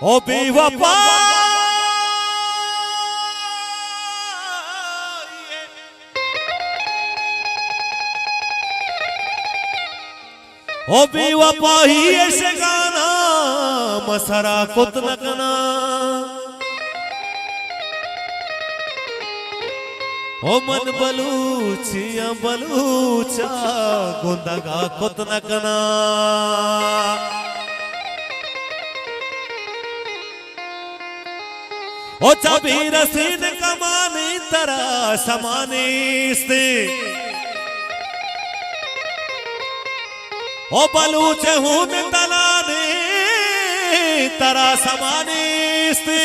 ओ बेवफा ओ बेवफा ही ऐसे गाना मसरा कुत लगना ओ मन बलूचिया बलूचा गुंदगा कुत लगना ओ चाबी रसीद कमाने तरा समाने से ओ बलूच हूं तलाने तरा समाने से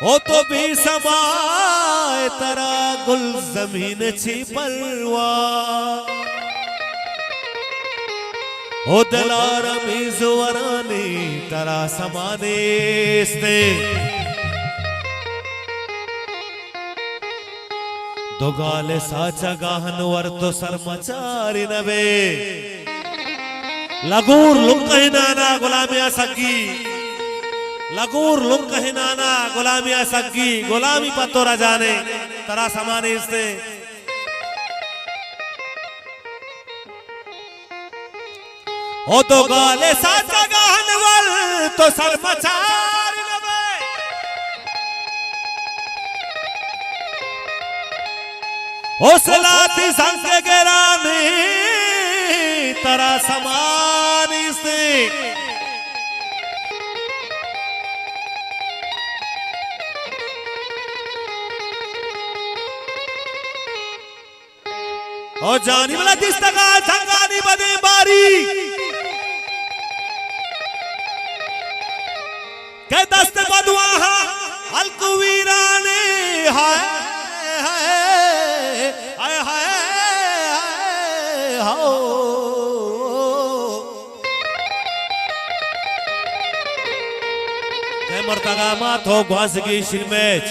ओ तो भी समाए तरा गुल जमीन छी परवा ओ दलार मीज़वरानी तरा समाने से दो गाले साचा गाहन वर तो सरमचारी नबे लगूर लुंकहिनाना गुलामिया सगी लगूर लुंकहिनाना गुलामिया सगी गुलामी पतो रजाने तरा समाने से ओ तो गाले साचा गाहन वर तो सरमचार नबे ओ सलाती संग गिराने तरा समानी से ओ जानी वाला दिस्तगा संगानी बदे बारी के दस्त बदुआ अलकुवीराने हाय हाय हाय हाय हो के मर्तगा माथो घास की शिरमेच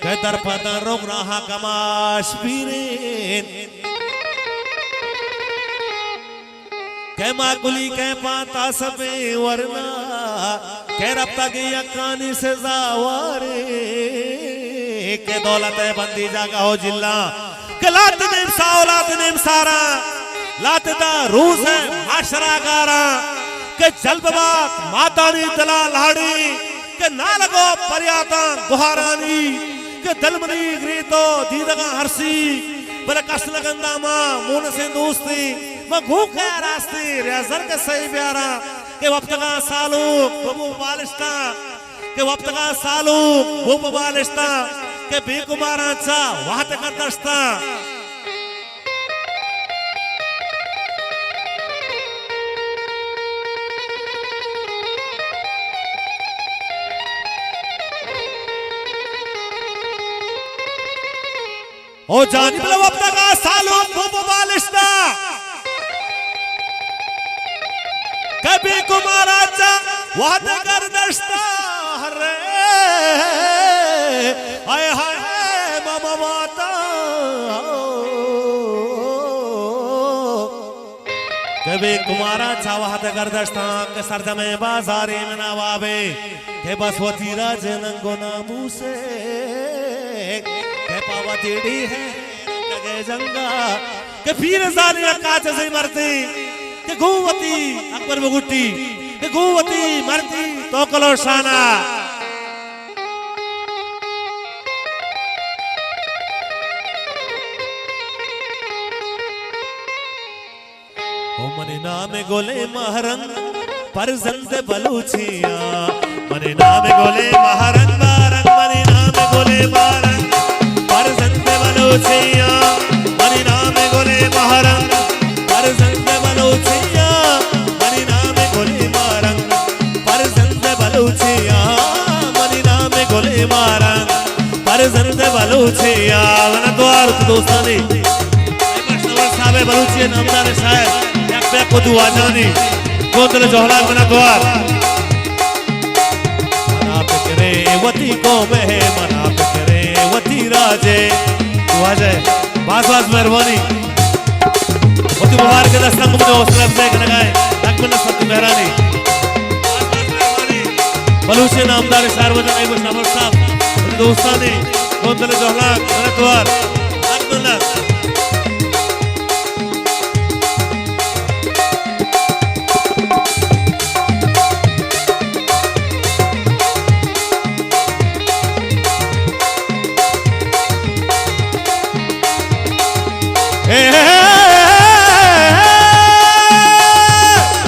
के दरपदा रोग रहा कमाश पीरेन के माकुली के पाता सबे वरना के रब्ता की यकानी से जावारे के दौलत बंदी जागा हो जिल्ला के लात नेम सावलात नेम सारा लात दा रूस है माशरा गारा के जलबा मातानी दला लाड़ी के ना लगो परियाता गुहारानी के दलमनी ग्रीतो दीदगा हरसी बले कस लगंदा मा मुन से दोस्ती मैं घूखे रास्ते रेजर के सही प्यारा के वक्त का सालू बबू बालिस्ता के वक्त का सालू बबू बालिस्ता के बेकुमारा चा वाहत का दस्ता ओ जानी बले वक्त का सालू बबू बालिस्ता कभी कुमारा चा वाद कर दस्ता रे हाय हाय मामा माता कभी कुमारा चा वाद कर दस्ता के सरद में बाजारे में नवाबे के बसवती राज नंगो नामू से के पावती डी है के जंगा के फिर जाने काच से मरती के गुवती अकबर बगुट्टी के गुवती मरती तो कलो शाना ओ मने नाम गोले महरंग पर जंद बलूचिया मने नाम गोले महरंग मारंग मने नाम गोले महरंग पर जंद बलूचिया मने नाम गोले महरंग पर जंद बलूचिया मनी नाम गोले मारंग पर जंद बलूचिया मनी नाम गोले मारंग पर जंद बलूचिया वना द्वार दोस्तानी कृष्णवर साहब बलूचिया नामदार शायर एक पे को दुआ जानी गोदल जोहला वना द्वार मना पे करे वती को में मना पे करे वती राजे दुआ जाए बास बास मेहरबानी मुबारक दस्तक में हौसला अफजाई लगाए। लक्ष्मण सत्य मेहरानी बलूचे नामदार सार्वजनिक ऐब नमर साहब दोस्तानी गोंदल जोहलाक मनतवार लक्ष्मण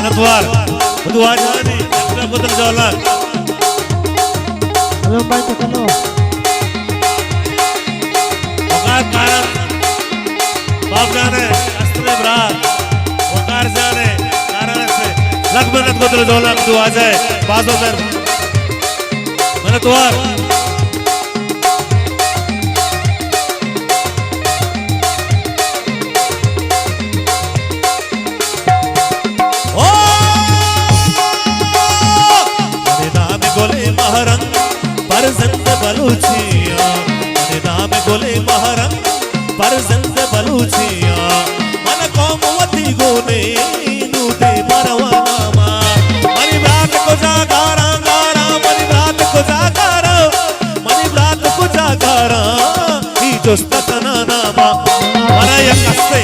मनतवार बुधवार जानी गोंदल जोहलाक हेलो भाई तो चलो वकार कारण बाप जाने अस्त्र बरात वकार जाने कारण से लक्ष्मण गोत्र जोहलाक तू आ जाए बाजो में मनतवार परजंद बलूचिया मने नाम गोले महरंग परजंद बलूचिया मन कौमवती गोने नूते परवानामा मनी रात को जागारा गारा मनी रात को जागारा मनी रात को जागारा ही जोस्ततना नामा मना यकस्ते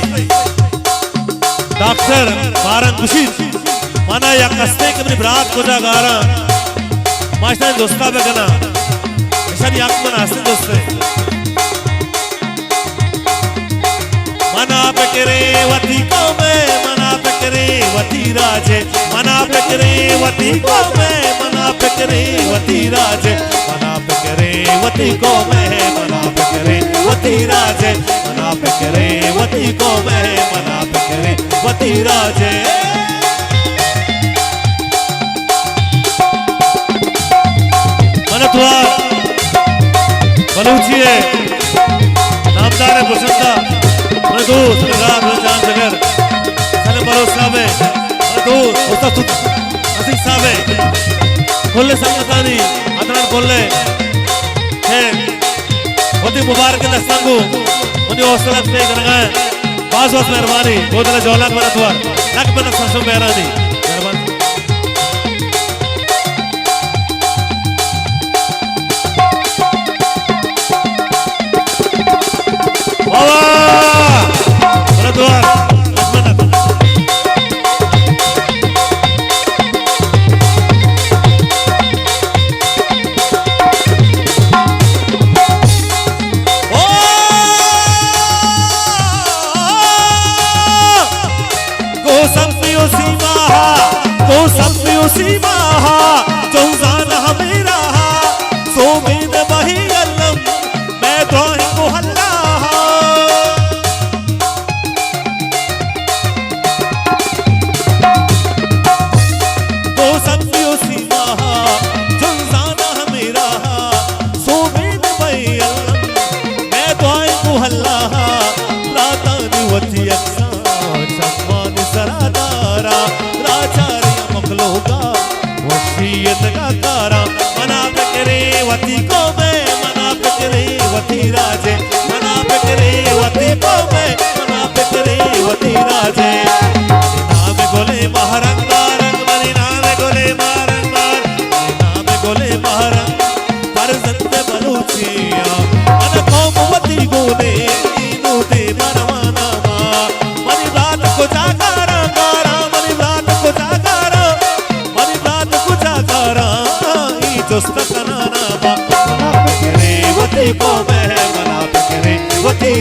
डॉक्टर बारंग कुशीर मना यकस्ते के मनी रात को जागारा मास्टर दोस्ता बेगना ऐसा याक मन आसन दोस्ते मना पे करे वती को मैं मना पे करे वती राजे मना पे करे वती को मैं मना पे करे वती राजे मना पे करे वती को मैं मना पे करे वती राजे मना पे करे वती को मैं मना पे करे वती राजे मनतवार बलूची है नामदार है बुशंदा मधु सलगार रजान जगर साले बलोच साहब है मधु उस्ताद असीस साहब है खोले संगतानी अदनान खोले है वती मुबारक दस्तांगू उन्हें हौसला से गनगाए बाज वास मेहरबानी गोदला जोहलाक मनतवार लक्ष्मण सत्य मेहरानी मेहरबानी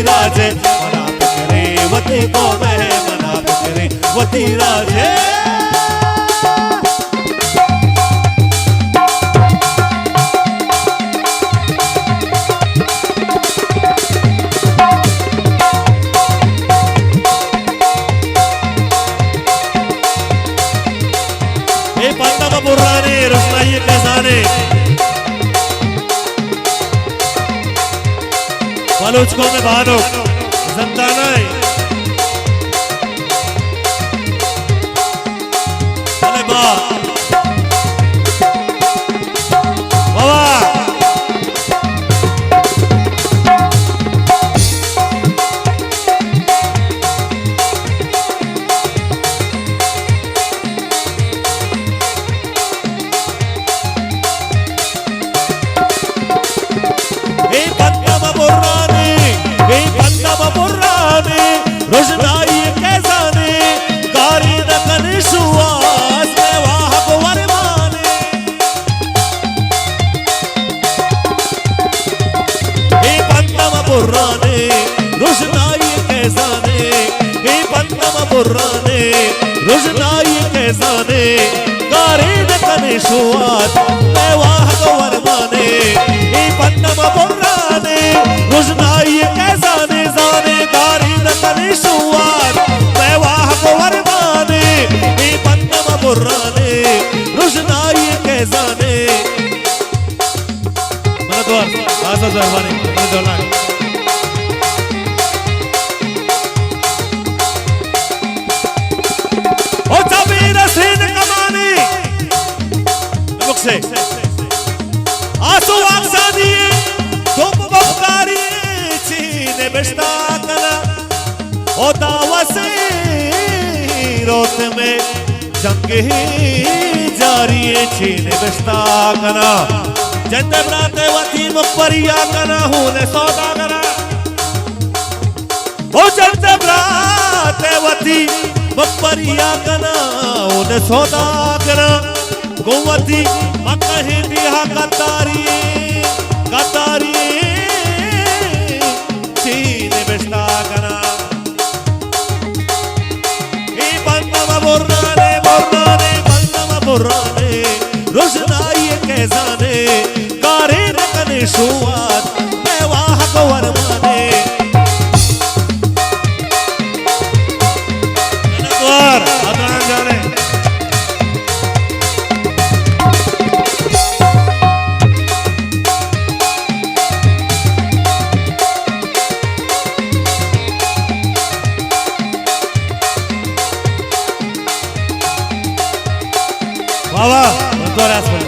राजे मना करे वती को मैं मना करे वती राजे ये पंडा बुर्राने रसनाई कैसाने बलूचकों में भानो जंदाना अरे बा कैसाने ही पन्नम बुर्राने रुजनाई कैसाने गारीन कने शुआत मैं वाह गवर्माने ही पन्नम बुर्राने रुजनाई कैसाने जाने गारीन कने शुआत मैं वाह गवर्माने ही पन्नम बुर्राने रुजनाई कैसाने mana tuar asa zarwani mana dolan o tabir sin kamani nukse asu aksani dum bafkari chine bestakana o dawase rote mein jang hi jari hai chine bestakana जंदे ब्राते वती मुक्बरिया कना हूने सौदा करा ओ जंदे ब्राते वती मुक्बरिया कना हूने सौदा करा गोवती मक्का हिंदिया कतारी चीने बेस्ता कना ई बंदमा बुर्राने रुशनाई कैसाने गारीन कने शुआत मैं वाह गवर्माने द्वार अदनान जाने वाह वाह द्वार आसमान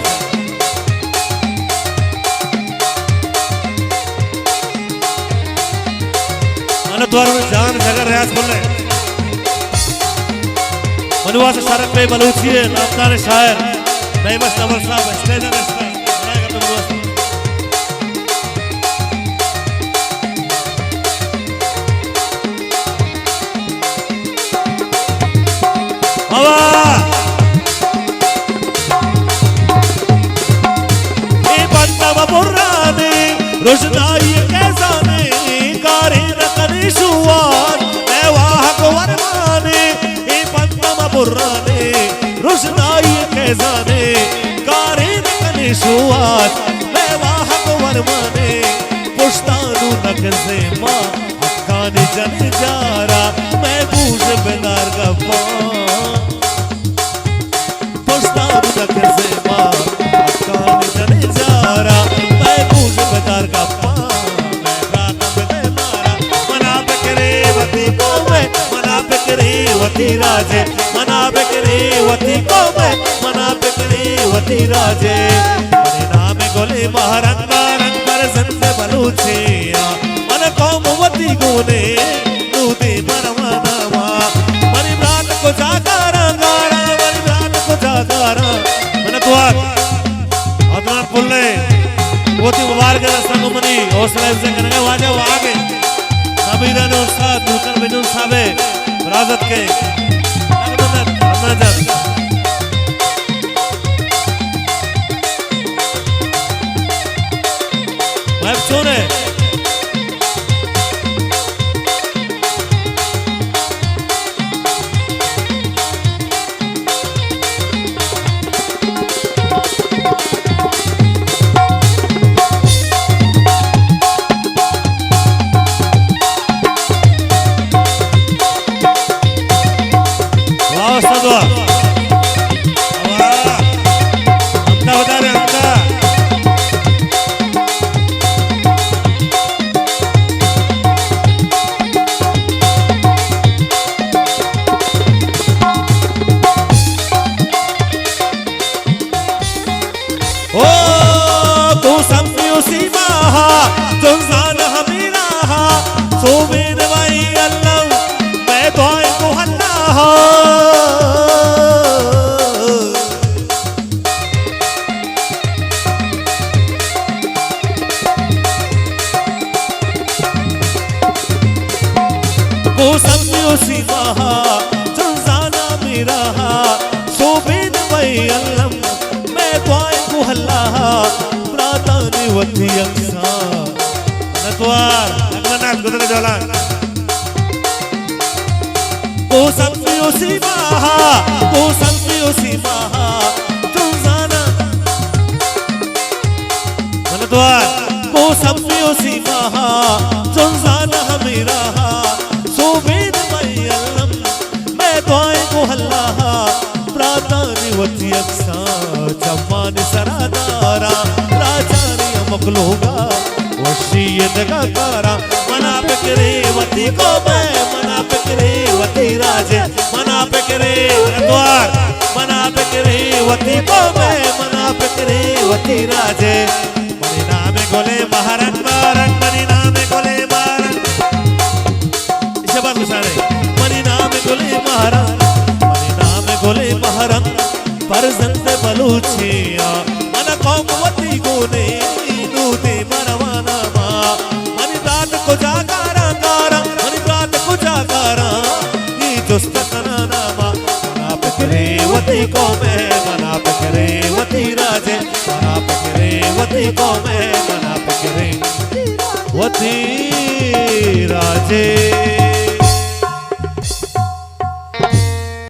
द्वार में जान जगह रियाज बोले मनुवास शरक पे बलूची है नामदार शायर नईमस नवर साहब स्टेज में बनाएगा तो मनुवास हवा ये बंदा बुर्राने रुशनाई कैसाने गारीन शुआत मैं वाह गवर्माने ये पन्नम बुर्राने रुशनाई कैसाने गारीन कने शुआत मैं वाह गवर्माने पुश्तानु नकज़े माँ अक्कानी जन जारा मैं बूझ बेदार गप्पा पुश्तानु नकज़े माँ अक्कानी जन जारा मैं बूझ बेदार गप्पा वती राजे मना बेकरे वती को मैं मना बेकरे वती राजे मने नाम गोले महारंगा रंग पर संते बलूचिया मन कौम वती गुने नूदे परमानामा मनी रात को जागारा गारा मनी रात को जागारा मन द्वार अदनान पुल्ले वती मुबारक रस्ता मनी हौसला से करने वाजे आगे नबीरा ने उस्ताद नूकन बिजुन साहब राजत के मैं सुने वती अंसा नतवार अगमनाथ गुदरे जलान गोसंबी उसी महा गोसंबी उसी महा तुमजाना मनद्वार गोसंबी उसी महा तुमजाना हमेरा सोबेद मैयल्लम मैं दुआएं को हल्ला प्रातानि वती अक्सा चम्मान सरादारा राजानी अमकलोगा वशीयत का कारा मना पे करे वती को मैं मना पे करे वती राजे मना पे करे द्वार मना पे करे वती को मैं मना पे करे वती राजे मनी नाम गोले महारन महारन मनी नाम गोले महारन इसे बात गुसारे मनी नाम गोले महारन मनी नाम गोले महारन परजंद बलूचिया मन कौम वती गोने नूते मरवाना मा मनी रात को जागारा गारा मनी रात को जागारा ये जुस्त कनाना मा मना पे करे वती को मैं मना पे करे वती राजे मना पे करे वती को मैं मना पे करे वती राजे